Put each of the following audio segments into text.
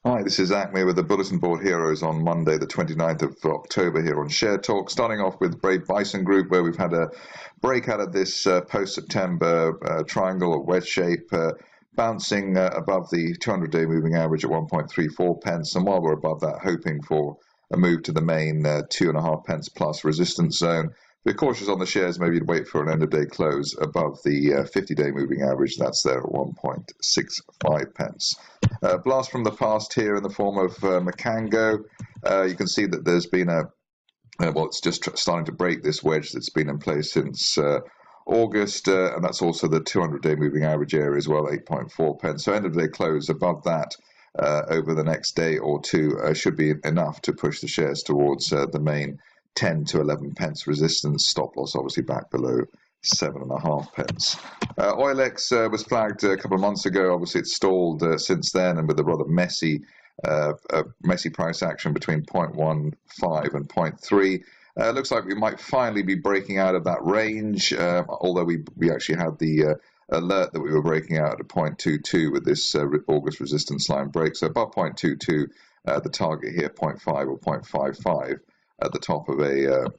Hi, this is Zak Mir with the Bulletin Board Heroes on Monday, the 29th of October here on Share Talk. Starting off with Brave Bison Group, where we've had a break out of this post-September triangle or wedge shape, bouncing above the 200-day moving average at 1.34 pence. And while we're above that, hoping for a move to the main 2.5 pence plus resistance zone. We're cautious on the shares, maybe wait for an end-of-day close above the 50-day moving average. That's there at 1.65 pence. Blast from the past here in the form of Mkango. You can see that there's been it's just starting to break this wedge that's been in place since August, and that's also the 200-day moving average area as well, 8.4 pence. So end-of-day close above that over the next day or two should be enough to push the shares towards the main 10 to 11 pence resistance. Stop loss obviously back below 7.5 pence. Oilex was flagged a couple of months ago. Obviously it's stalled since then, and with a rather messy price action between 0.15 and 0.3. Looks like we might finally be breaking out of that range, although we actually had the alert that we were breaking out at 0.22 with this August resistance line break. So above 0.22, the target here 0.5 or 0.55 at the top of a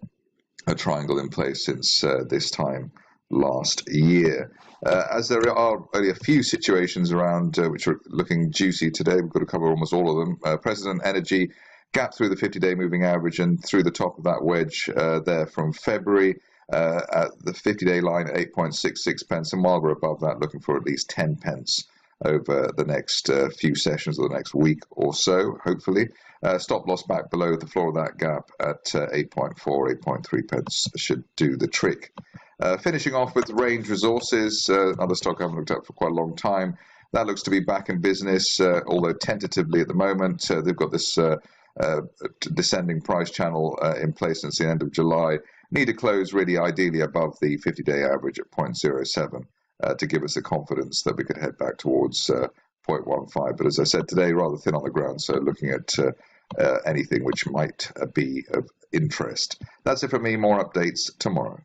triangle in place since this time last year. As there are only a few situations around which are looking juicy today, we've got to cover almost all of them. President Enrgy gap through the 50-day moving average and through the top of that wedge there from February at the 50-day line at 8.66 pence, and while we're above that, looking for at least 10 pence over the next few sessions or the next week or so, hopefully. Stop loss back below the floor of that gap at 8.4, 8.3 pence should do the trick. Finishing off with Range Resources, another stock I haven't looked at for quite a long time. That looks to be back in business, although tentatively at the moment. They've got this descending price channel in place since the end of July. Need to close really ideally above the 50-day average at 0.07 to give us the confidence that we could head back towards 0.15. But as I said today, rather thin on the ground, so looking at anything which might be of interest. That's it for me. More updates tomorrow.